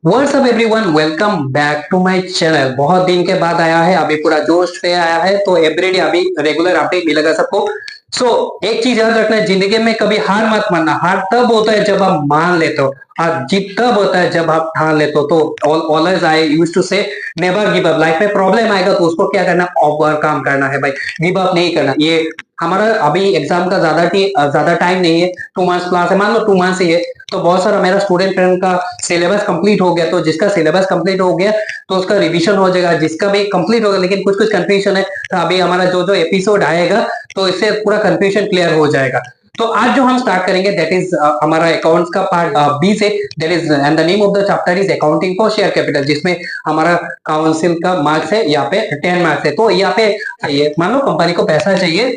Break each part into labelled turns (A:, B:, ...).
A: WhatsApp everyone, welcome back to my channel. बहुत दिन के बाद आया है, अभी पूरा जोश से आया है, तो एवरीडे अभी रेगुलर अपडेट मिलेगा सबको। एक चीज याद रखना है, जिंदगी में कभी हार मत मानना। हार तब होता है जब आप मान लेते हो, और जीत तब होता है जब आप ठान लेते हो। तो ऑलवेज आई यूज्ड टू से नेवर गिव अप। लाइफ में प्रॉब्लम आएगा तो उसको क्या करना, ओवरकम करना है भाई, गिव अप नहीं करना। ये हमारा अभी एग्जाम का ज्यादा टाइम नहीं है, 2 मंथ्स क्लास है, मान लो 2 मंथ्स ही है। तो बहुत सारा मेरा स्टूडेंट फ्रेंड का सिलेबस कंप्लीट हो गया, तो जिसका सिलेबस कंप्लीट हो गया तो उसका रिवीजन हो जाएगा, जिसका भी कंप्लीट होगा लेकिन कुछ कुछ कंफ्यूजन है, तो अभी हमारा जो जो एपिसोड आएगा तो इससे पूरा कंफ्यूजन क्लियर हो जाएगा। तो आज जो हम स्टार्ट करेंगे दैट इज हमारा अकाउंट्स का पार्ट बी से। That is and the name of the chapter is accounting for share capital, जिसमें हमारा काउंसिल का मार्क्स है यहाँ पे 10 मार्क्स है। तो यहाँ पे ये मान लो कंपनी को पैसा चाहिए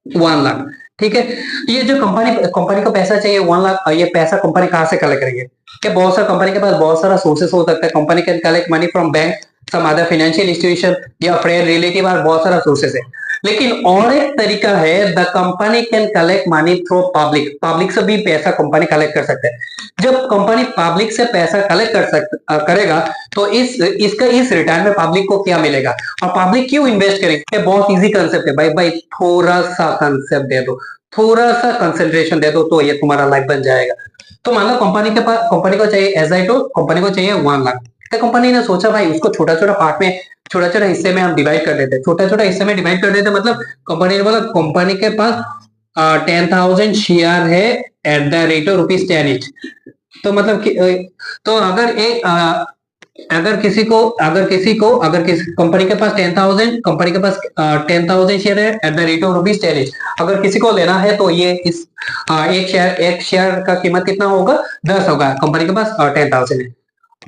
A: 1 लाख, ठीक है। ये जो कंपनी कंपनी को पैसा चाहिए 1 लाख, ये पैसा कंपनी कहाँ से कलेक्ट करेंगे? क्या बहुत सारा कंपनी के पास बहुत सारा सोर्सेस हो सकता है। Company can collect money from bank, some other financial institution या फ्रेंड रिलेटिव, और बहुत सारा सोर्सेस है। लेकिन और एक तरीका है, the company can collect money through public. Public से भी पैसा कंपनी कलेक्ट कर सकते हैं। जब कंपनी पब्लिक से पैसा कलेक्ट करेगा तो इसका इस रिटर्न में पब्लिक को क्या मिलेगा, और पब्लिक क्यों इन्वेस्ट करेंगे? बहुत इजी कंसेप्ट है भाई। भाई थोड़ा सा कंसेप्ट दे दो, थोड़ा सा कंसेंट्रेशन दे दो, तो ये तुम्हारा लाइफ बन जाएगा। तो मान लो कंपनी के पास, कंपनी को चाहिए, एज आई टोल्ड, कंपनी को चाहिए 1 लाख। तो कंपनी ने सोचा भाई उसको छोटा छोटा पार्ट में, छोटा छोटा हिस्से में हम डिवाइड कर देते, छोटा छोटा हिस्से में डिवाइड कर देते। मतलब कंपनी ने बोला कंपनी के पास 10,000 शेयर है eight the rate of ₹10 each. तो मतलब तो अगर किसी कंपनी के पास 10,000, कंपनी के पास 10,000 शेयर है eight the rate of ₹10 each. अगर किसी को लेना है तो ये इस एक शेयर का कीमत कितना होगा? 10 होगा। कंपनी के पास 10,000 है,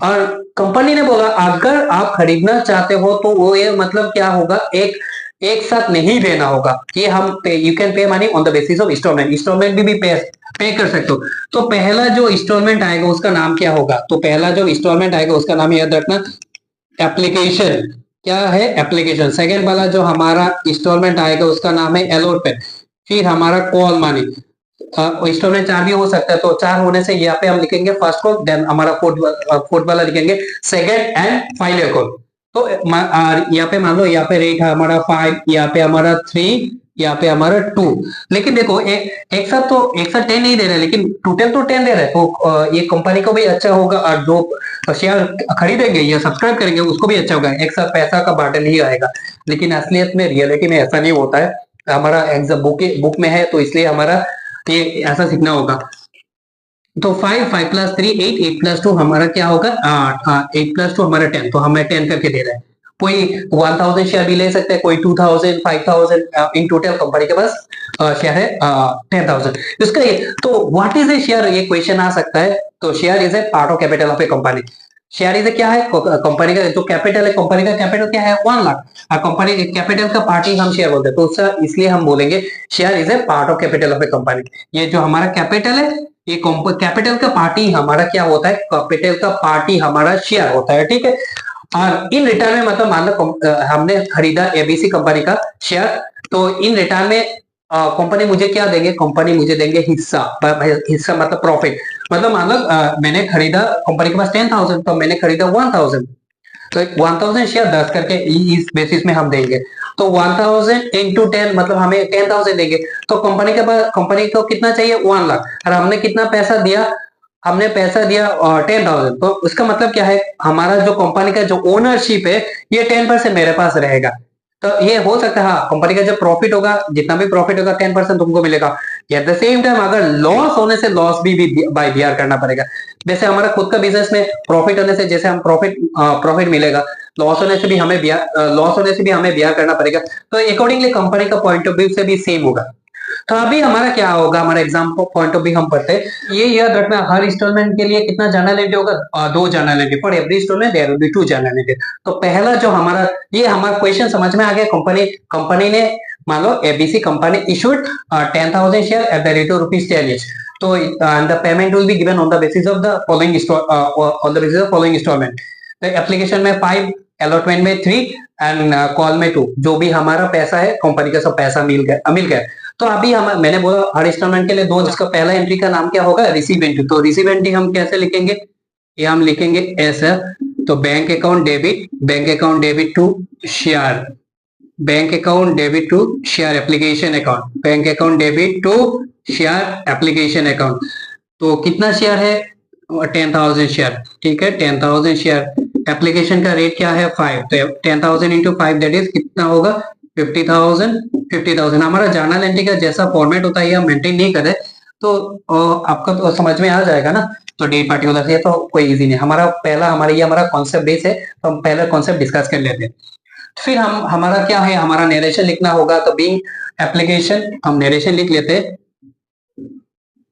A: और कंपनी ने बोला अगर आप खरीदना चाहते हो तो वो ये मतलब क्या होगा, एक एक साथ नहीं देना होगा। कि हम you can pay money on the basis of installment. Installment भी पे कर सकते हो। तो पहला जो इंस्टॉलमेंट आएगा उसका नाम क्या होगा? तो पहला जो इंस्टॉलमेंट आएगा उसका नाम याद रखना, एप्लीकेशन। क्या है? एप्लीकेशन। सेकंड वाला जो हमारा इंस्टॉलमेंट आएगा उसका नाम है अलॉटमेंट। फिर हमारा कॉल मनी। इंस्टॉलमेंट 4 भी हो सकता है, तो 4 होने से यहाँ पे हम लिखेंगे फर्स्ट कॉल, देन हमारा फोर्थ वाला लिखेंगे सेकंड एंड फाइनल कॉल। तो यहाँ पे मान लो यहाँ पे रेट है हमारा 5, यहाँ पे हमारा 3, यहाँ पे हमारा 2। लेकिन देखो एक साथ 10 नहीं दे रहे, लेकिन टोटल तो 10 दे रहे हैं। तो ये कंपनी को भी अच्छा होगा, और जो शेयर खरीदेंगे या सब्सक्राइब करेंगे उसको भी अच्छा होगा। एक साथ पैसा का बांटन ही आएगा। लेकिन असलियत में, रियलिटी में ऐसा नहीं होता है। हमारा एग्जाम बुक में है, तो इसलिए हमारा ये ऐसा सीखना होगा। तो 5 प्लस 3 8, 8 प्लस 2 हमारा क्या होगा? 8, 8 प्लस 2 हमारा 10। तो हमें 10 करके दे रहा है। कोई 1,000 शेयर भी ले सकते हैं, कोई 2,000, 5,000। इन टोटल कंपनी के पास शेयर है 10,000। इसका तो व्हाट इज ए शेयर, ये क्वेश्चन आ सकता है। तो share is a part of capital of A company. Share is क्या है? कंपनी का जो कैपिटल है, कंपनी का कैपिटल क्या है? 1 लाख। कंपनी कैपिटल का पार्ट ही हम शेयर बोलते हैं, तो इसलिए हम बोलेंगे share is a part of capital of A company. ये जो हमारा कैपिटल है, ये कैपिटल का पार्टी हमारा क्या होता है? कैपिटल का पार्टी हमारा शेयर होता है, ठीक है। और इन रिटर्न में मतलब मान लो हमने खरीदा एबीसी कंपनी का शेयर, तो इन रिटर्न में कंपनी मुझे क्या देंगे? कंपनी मुझे देंगे हिस्सा। हिस्सा मतलब प्रॉफिट। मतलब मान लो मैंने खरीदा, कंपनी के पास 10,000, तो मैंने खरीदा 1,000। तो 1,000 शेयर 10 करके इस बेसिस में हम देंगे। तो 1,000 इंटू 10 मतलब हमें 10,000 देंगे। तो कंपनी के पास, कंपनी को कितना चाहिए? 1 लाख। और हमने कितना पैसा दिया? हमने पैसा दिया 10,000। तो उसका मतलब क्या है? हमारा जो कंपनी का जो ओनरशिप है, ये 10% मेरे पास रहेगा। तो ये हो सकता है, हाँ, कंपनी का जब प्रॉफिट होगा, जितना भी प्रॉफिट होगा 10% तुमको मिलेगा। एट द सेम टाइम अगर लॉस होने से लॉस भी बाय बियर करना पड़ेगा। जैसे हमारा खुद का बिजनेस में प्रॉफिट होने से जैसे हम प्रॉफिट मिलेगा, लॉस होने से भी हमें बियर करना पड़ेगा। तो अकॉर्डिंगली कंपनी का पॉइंट ऑफ व्यू से भी सेम होगा। तो अभी हमारा क्या होगा? हमारा एग्जाम पॉइंट ऑफ व्यू हम पढ़ते हैं। ये याद रखना, हर इंस्टॉलमेंट के लिए कितना जर्नलिटी होगा? 2 journal entry. For every instalment there will be 2 journal entry. तो पहला जो हमारा, ये हमारा क्वेश्चन समझ में आ गया। कंपनी ने मान लो ABC company issued 10,000 share at the rate of ₹10 each. तो the payment will be given on the basis of the following instalment. तो एप्लीकेशन में 5, अलॉटमेंट में 3 एंड कॉल में 2। जो भी हमारा पैसा है, कंपनी का सब पैसा मिल गया। तो अभी मैंने बोला हर इंस्टॉलमेंट के लिए 2, जिसका पहला एंट्री का नाम क्या होगा? Receive entry. तो रिसीव एंट्री हम कैसे लिखेंगे? ये हम लिखेंगे एस है। तो bank account debit to share, bank account debit to share application account, bank account debit to share application account. तो कितना शेयर है? 10,000 शेयर, ठीक है, 10,000 शेयर। एप्लीकेशन का रेट क्या है? 5। तो 10,000 इंटू 5 दैट इज कितना होगा? 50,000। 50,000 हमारा जर्नल एंट्री का जैसा फॉर्मेट होता है हम मेंटेन नहीं कर रहे, तो आपका तो समझ में आ जाएगा ना। तो डेट पार्टिकुलर से तो कोई इजी नहीं। हमारा कॉन्सेप्ट बेस है, तो हम पहला कॉन्सेप्ट डिस्कस कर लेते हैं। फिर हम हमारा क्या है? हमारा नरेशन लिखना होगा। तो बीइंग एप्लीकेशन, हम नरेशन लिख लेते हैं।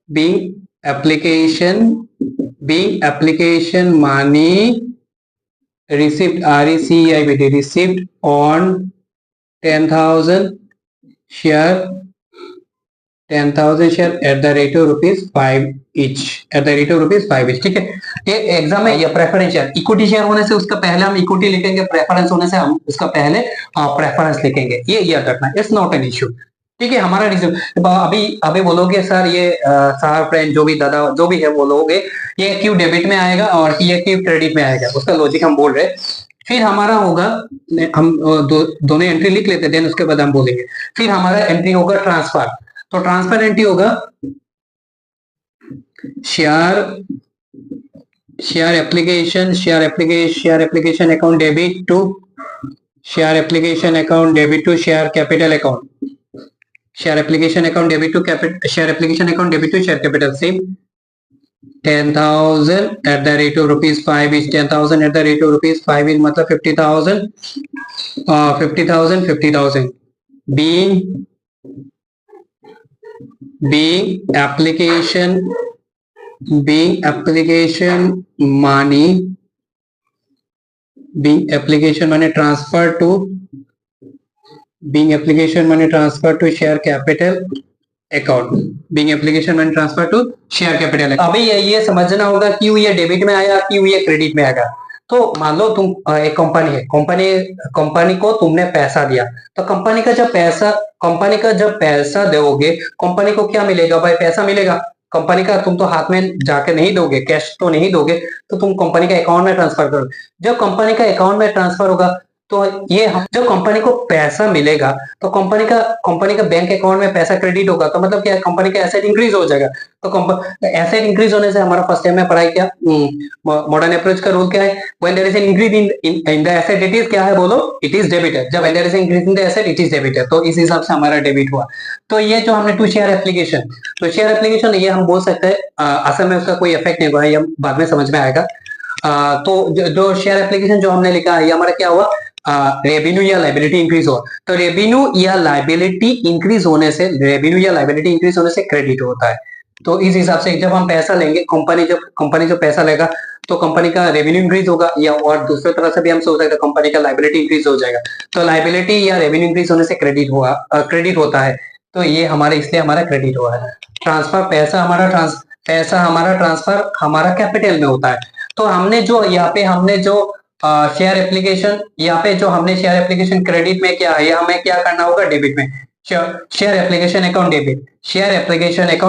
A: Being application money received, RECEIVD, received on 10,000 share, 10,000 share at the rate of ₹5 each, eight the rate of ₹5 each, ठीक है। ये एग्जाम में ये प्रेफरेंस शेयर, इक्विटी शेयर होने से उसका पहले हम इक्विटी लिखेंगे, प्रेफरेंस होने से हम उसका पहले प्रेफरेंस लिखेंगे, ये याद रखना। इट्स नॉट एन इश्यू, ठीक है। हमारा रिज्यूम अभी बोलोगे सर ये सर फ्रेंड जो भी दादा जो भी है बोलोगे ये क्यों डेबिट में आएगा और ये क्यों क्रेडिट में आएगा, उसका लॉजिक हम बोल रहे हैं। फिर हमारा होगा, हम दोनों एंट्री लिख लेते हैं, देन उसके बाद हम बोलेंगे। फिर हमारा एंट्री होगा ट्रांसफर। तो ट्रांसफर एंट्री होगा share application account debit to share application account debit to share capital account, share application account debit to share application account debit to share capital. Same 10,000 at the rate of ₹5 is 10,000 at the rate of ₹5 is मतलब 50,000, 50,000 being application money transfer to share capital account, being application money transfer to share capital. अभी ये समझना होगा क्यों ये debit में आया, क्यों ये क्रेडिट में आएगा। तो मान लो तुम एक कंपनी है, कंपनी को तुमने पैसा दिया, तो कंपनी का जब पैसा दोगे, कंपनी को क्या मिलेगा भाई? पैसा मिलेगा। कंपनी का तुम तो हाथ में जाके नहीं दोगे, कैश तो नहीं दोगे, तो तुम कंपनी का अकाउंट में ट्रांसफर करोगे। जब कंपनी का अकाउंट में ट्रांसफर होगा तो ये जब कंपनी को पैसा मिलेगा तो कंपनी का बैंक अकाउंट में पैसा क्रेडिट होगा, तो मतलब क्या, कंपनी का एसेट इंक्रीज हो जाएगा। तो एसेट इंक्रीज होने से हमारा फर्स्ट टाइम में पढ़ाई क्या, मॉडर्न अप्रोच का रूल क्या है? When there is an increase in the asset it is क्या है बोलो? It is debited. जब there is an increase in the asset it is debited, तो इस हिसाब से हमारा डेबिट हुआ। तो ये जो हमने टू शेयर एप्लीकेशन ये हम बोल सकते हैं असल में उसका कोई इफेक्ट नहीं हुआ, ये बाद में समझ में आएगा। तो जो शेयर एप्लीकेशन जो हमने लिखा है ये हमारा क्या हुआ? रेवेन्यू या लाइबिलिटी इंक्रीज हुआ। तो रेवेन्यू या लाइबिलिटी इंक्रीज होने से क्रेडिट होता है। तो इस हिसाब से जब हम पैसा लेंगे, कंपनी जो पैसा लेगा तो कंपनी का रेवेन्यू इंक्रीज होगा, या और दूसरी तरह से भी हम सोच सकते हैं कंपनी का लाइबिलिटी इंक्रीज हो जाएगा। तो लाइबिलिटी या रेवेन्यू इंक्रीज होने से क्रेडिट होता है। तो ये इसलिए हमारा क्रेडिट हुआ है। पैसा हमारा ट्रांसफर हमारा कैपिटल में होता है। तो हमने जो शेयर एप्लीकेशन क्रेडिट में क्या है, हमें क्या करना होगा? डेबिट में share application account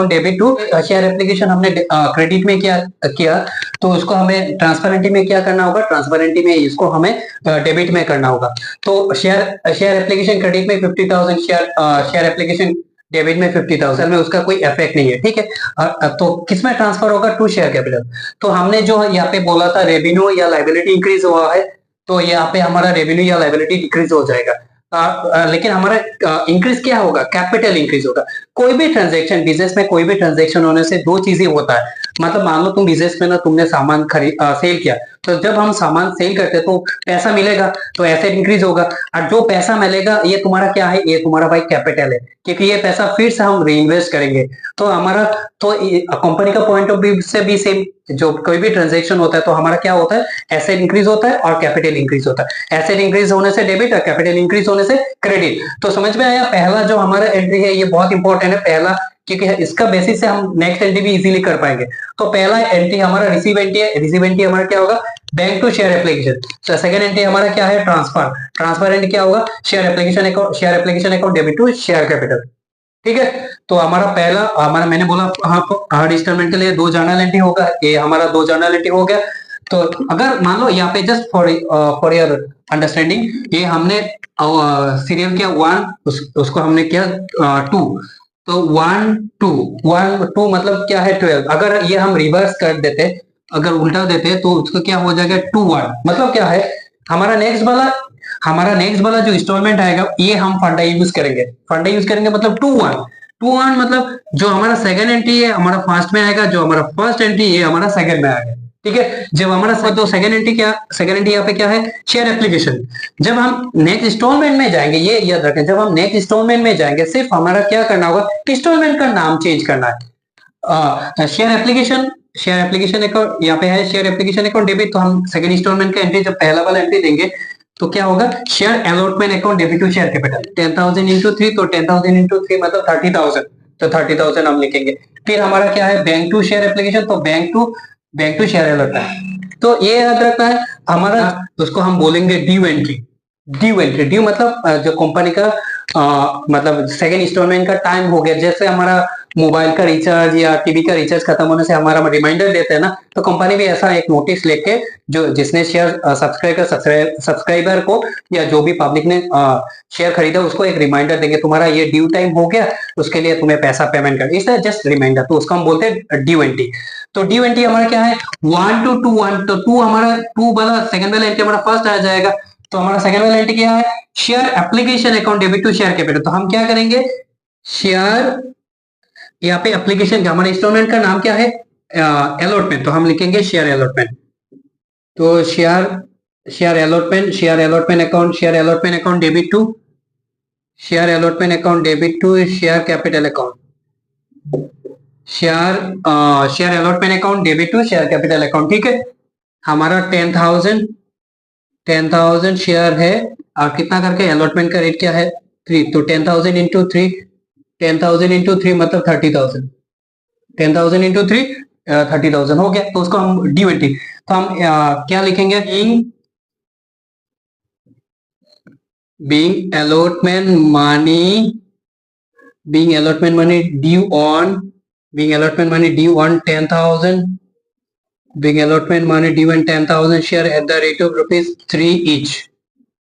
A: debit to share application हमने क्रेडिट में किया तो उसको हमें ट्रांसपेरेंटी में क्या करना होगा? ट्रांसपेरेंटी में इसको हमें डेबिट में करना होगा। तो शेयर एप्लीकेशन क्रेडिट में 50,000, शेयर एप्लीकेशन डेबिट में 50,000 में उसका कोई इफेक्ट नहीं है, ठीक है। तो किसमें ट्रांसफर होगा? To share capital. तो हमने जो यहाँ पे बोला था रेवेन्यू या लाइबिलिटी इंक्रीज हुआ है, तो यहाँ पे हमारा रेवेन्यू या लाइबिलिटी डिक्रीज हो जाएगा। लेकिन हमारा इंक्रीज क्या होगा? कैपिटल इंक्रीज होगा। कोई भी ट्रांजैक्शन बिजनेस में कोई भी ट्रांजैक्शन होने से दो चीजें होता है। मतलब मान लो तुम बिजनेस में ना तुमने सामान सेल किया, तो जब हम सामान सेल करते तो पैसा मिलेगा तो एसेट इंक्रीज होगा, और जो पैसा मिलेगा ये तुम्हारा क्या है? ये तुम्हारा भाई कैपिटल है, क्योंकि ये पैसा फिर से हम रीइन्वेस्ट करेंगे। तो हमारा कंपनी का पॉइंट ऑफ व्यू से भी सेम, जो कोई भी ट्रांजैक्शन होता है तो हमारा क्या होता है? एसेट इंक्रीज होता है और कैपिटल इंक्रीज होता है। एसेट इंक्रीज होने से डेबिट और कैपिटल इंक्रीज होने से क्रेडिट। तो समझ में आया? पहला जो हमारा एंट्री है ये बहुत इंपॉर्टेंट है पहला, क्योंकि इसका बेसिस से हम नेक्स्ट एंट्री भी इजीली कर पाएंगे। तो पहला एंट्री हमारा रिसीव एंट्री है। रिसीव एंट्री हमारा क्या होगा? Bank to share application. तो सेकंड एंट्री हमारा क्या है? ट्रांसफर एंट्री क्या होगा? Share application account debit to share capital. ठीक है। तो हमारा पहला हमारा मैंने बोला हर इंस्टॉलमेंट के लिए 2 जर्नल एंट्री होगा, ये हमारा 2 जर्नल एंट्री हो गया। तो अगर मान लो यहाँ पे जस्ट फॉर योर अंडरस्टैंडिंग ये हमने सीरियल किया 1 उसको हमने किया 2, तो 1 2 1 2 मतलब क्या है 12। अगर ये हम रिवर्स कर देते, अगर उल्टा देते तो उसको क्या हो जाएगा 2 1, मतलब क्या है हमारा नेक्स्ट वाला जो इंस्टॉलमेंट आएगा ये हम फंडा यूज करेंगे। फंडा यूज करेंगे मतलब 2 1 मतलब जो हमारा सेकंड एंट्री है हमारा फर्स्ट में आएगा, जो हमारा फर्स्ट एंट्री है हमारा सेकंड में आएगा। ठीक है, जब हमारा तो सेकंड एंट्री यहाँ पे क्या है शेयर एप्लीकेशन। जब हम नेक्स्ट इंस्टॉलमेंट में जाएंगे, ये याद रखें, जब हम नेक्स्ट इंस्टॉलमेंट में जाएंगे सिर्फ हमारा क्या करना होगा, इंस्टॉलमेंट का नाम चेंज करना है। शेयर एप्लीकेशन अकाउंट यहाँ पे है, शेयर एप्लीकेशन अकाउंट डेबिट। तो हम सेकंड इंस्टॉलमेंट का एंट्री जब पहला वाला एंट्री देंगे तो क्या होगा, share allotment account debit to share capital 10,000 into 3, तो 10,000 इंटू 3 मतलब 30,000, तो 30,000 हम लिखेंगे। फिर हमारा क्या है बैंक टू शेयर एप्लीकेशन, तो बैंक टू शेयर अलॉटमेंट। तो ये याद रखना है हमारा, उसको हम बोलेंगे ड्यू एंट्री। ड्यू मतलब जो कंपनी का मतलब सेकंड इंस्टॉलमेंट का टाइम हो गया, जैसे हमारा मोबाइल का रिचार्ज या टीवी का रिचार्ज खत्म होने से हमारा रिमाइंडर देते हैं ना, तो कंपनी भी ऐसा एक नोटिस लेके जो जिसने शेयर सब्सक्राइबर को या जो भी पब्लिक ने शेयर खरीदा उसको एक रिमाइंडर देंगे, तुम्हारा ये ड्यू टाइम हो गया, उसके लिए तुम्हें पैसा पेमेंट कर, इसलिए जस्ट रिमाइंडर, तो उसको हम बोलते हैं ड्यू एंट्री। तो ड्यू एंट्री हमारा क्या है 1 to 2 1, तो 2 हमारा 2 वाला सेकंड वाला एंट्री हमारा फर्स्ट आ जाएगा। तो हमारा सेकंड वाला एंट्री क्या है, share application account debit to share capital. तो हम क्या करेंगे, शेयर यहाँ पे एप्लीकेशन का हमारे इंस्टॉलमेंट का नाम क्या है अलॉटमेंट, तो हम लिखेंगे शेयर अलॉटमेंट। तो share allotment account debit to share allotment account debit to share capital account, share allotment account debit to share capital account. ठीक है, हमारा 10,000 शेयर है और कितना करके अलॉटमेंट का रेट क्या है 3, तो 10,000 इंटू 3, 10,000 इंटू 3 मतलब 30,000, 10,000 इंटू 3 30,000 हो गया। तो उसको हम ड्यू एंट्री, तो हम क्या लिखेंगे, being allotment money due on 10,000, being allotment money due on 10,000 share at the rate of ₹3 each।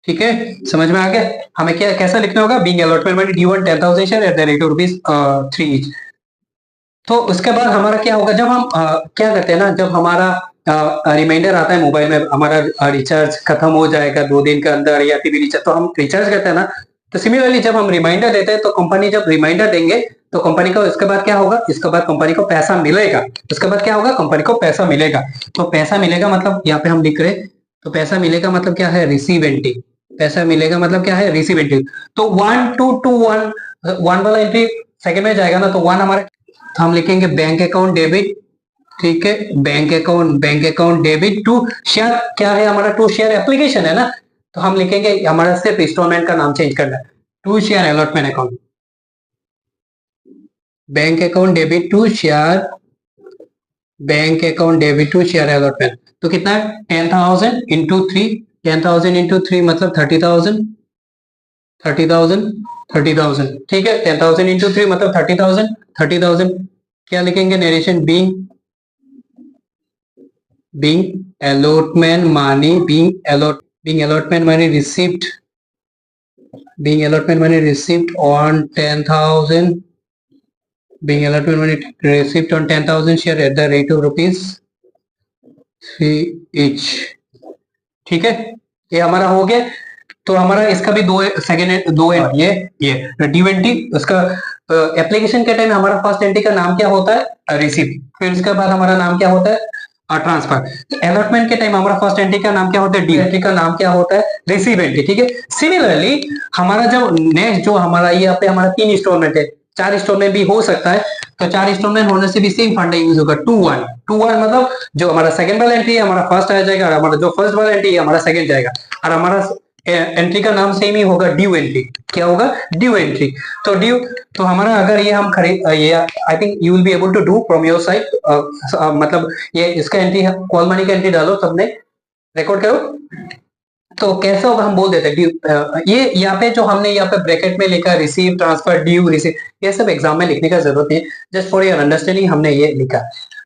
A: ठीक है, समझ में आ गया हमें क्या कैसा लिखना होगा, being allotment money due on 10,000 share at the rate of ₹3 each। तो उसके बाद हमारा क्या होगा, जब हम क्या करते हैं ना, जब हमारा रिमाइंडर आता है मोबाइल में, हमारा रिचार्ज खत्म हो जाएगा 2 दिन के अंदर या टीवी रिचार्ज, तो हम रिचार्ज करते हैं ना, तो सिमिलरली जब हम रिमाइंडर देते हैं तो कंपनी जब रिमाइंडर देंगे तो कंपनी को इसके बाद क्या होगा, इसके बाद कंपनी को पैसा मिलेगा, उसके बाद क्या होगा कंपनी को पैसा मिलेगा। तो पैसा मिलेगा मतलब यहाँ पे हम लिख रहे, तो पैसा मिलेगा मतलब क्या है रिसीव एंट्री, पैसा मिलेगा मतलब क्या है रिसीव एंट्री। तो 1 2 2 1 वाला एंट्री सेकंड में जाएगा ना, तो 1 हमारे, तो हम लिखेंगे बैंक अकाउंट डेबिट। ठीक है, bank account debit to share, क्या है हमारा टू शेयर एप्लीकेशन है ना, तो हम लिखेंगे हमारा सिर्फ इंस्टॉलमेंट का नाम चेंज करना है, to share allotment account, bank account debit to share, bank account debit to share allotment. तो कितना है 10,000 इंटू 3, 10,000 इंटू 3 मतलब 30,000, 30,000। ठीक है, 10,000 इंटू 3 मतलब 30,000। क्या लिखेंगे narration, being allotment money received on 10,000, being allotment money received on 10,000 share at the rate of ₹3 each। ठीक है, ये हमारा हो गया। तो हमारा इसका भी दो ये ड्यू एंट्री, उसका एप्लीकेशन के टाइम हमारा फर्स्ट एंट्री का नाम क्या होता है रिसीप्ट, फिर उसके बाद हमारा नाम क्या होता है ट्रांसफर। अलॉटमेंट के टाइम हमारा फर्स्ट एंट्री का नाम क्या होता है ड्यू एंट्री का नाम क्या होता है रिसीव एंट्री। ठीक है, सिमिलरली हमारा जब नेक्स्ट जो हमारा यहाँ पे हमारा 3 इंस्टॉलमेंट है, 4 इंस्टॉलमेंट भी हो सकता है, तो 4 इंस्टॉलमेंट होने से भी सेम फंडा यूज होगा 2 1 मतलब जो हमारा सेकंड वाला एंट्री है हमारा फर्स्ट आ जाएगा, और हमारा जो फर्स्ट वाला एंट्री है हमारा सेकंड जाएगा, और हमारा एंट्री का नाम सेम ही होगा ड्यू एंट्री। क्या होगा ड्यू एंट्री। तो हमारा अगर ये हम खरीद ये I think you will be able to do from your side, मतलब ये इसका एंट्री कॉल मनी का एंट्री डालो, सबने रिकॉर्ड करो। तो कैसे होगा हम बोल देते हैं ड्यू। ये यहाँ पे जो हमने यहाँ पे ब्रैकेट में लिखा रिसीव, ट्रांसफर, ड्यू, रिसीव, ये सब एग्जाम में लिखने का जरूरत नहीं है, जस्ट फॉर योर अंडरस्टैंडिंग हमने ये लिखा।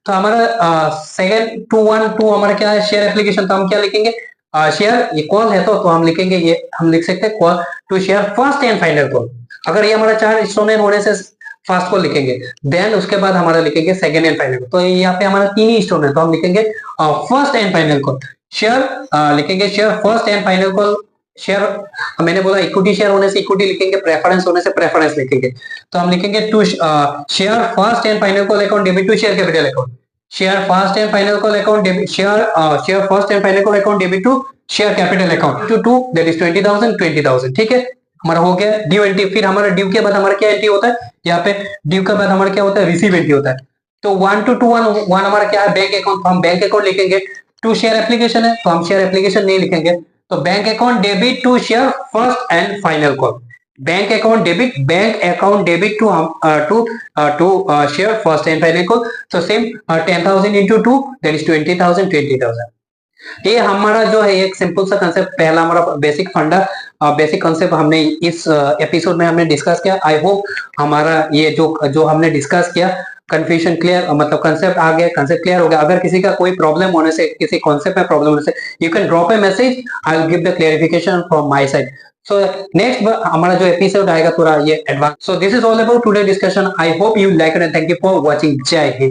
A: तो हमारा सेकंड 212 हमारा क्या है, शेयर एप्लीकेशन। तो हम क्या लिखेंगे, शेयर ये कॉल है तो हम लिखेंगे, ये हम लिख सकते हैं call to share first and final call. अगर ये हमारा 4 इंस्टॉलमेंट होने से फर्स्ट कॉल लिखेंगे, देन उसके बाद हमारा लिखेंगे सेकंड एंड फाइनल। तो यहाँ पे हमारा 3 ही इंस्टॉलमेंट, तो हम लिखेंगे first and final call. Share लिखेंगे share first and final call. Share मैंने बोला इक्विटी शेयर होने से इक्विटी लिखेंगे, प्रेफरेंस होने से प्रेफरेंस लिखेंगे। तो हम लिखेंगे to share first and final call account debit to share capital account. Share first and final call account debit, share first and final call account debit to share capital account to 2 that is 20,000। ठीक है, हमारा हो गया due entry. फिर हमारा due के बाद हमारा क्या एंट्री होता है, यहाँ पे ड्यू के बाद हमारा क्या होता है, रिसीव एंट्री होता है। तो 1 to 211 हमारा क्या है, बैंक अकाउंट। हम बैंक अकाउंट लिखेंगे। टू शेयर एप्लीकेशन है तो हम शेयर एप्लीकेशन नहीं लिखेंगे, तो bank account debit to share first and final call. Bank account debit to share first and final call. तो सेम 10,000 into 2 दैट इज 20,000। ये हमारा जो है एक सिंपल सा कंसेप्ट, पहला हमारा बेसिक फंडा, बेसिक कंसेप्ट हमने इस एपिसोड में हमने डिस्कस किया। आई होप हमारा ये जो हमने डिस्कस किया कंफ्यूजन क्लियर, मतलब कंसेप्ट आ गया, कंसेप्ट क्लियर हो गया। अगर किसी का कोई प्रॉब्लम होने से, किसी कॉन्सेप्ट में प्रॉब्लम होने से, you can drop A message, I will give the clarification from my side. So next हमारा जो एपिसोड आएगा पूरा ये advance. So this is all about today discussion. I hope you like it and thank you for watching. जय हिंद।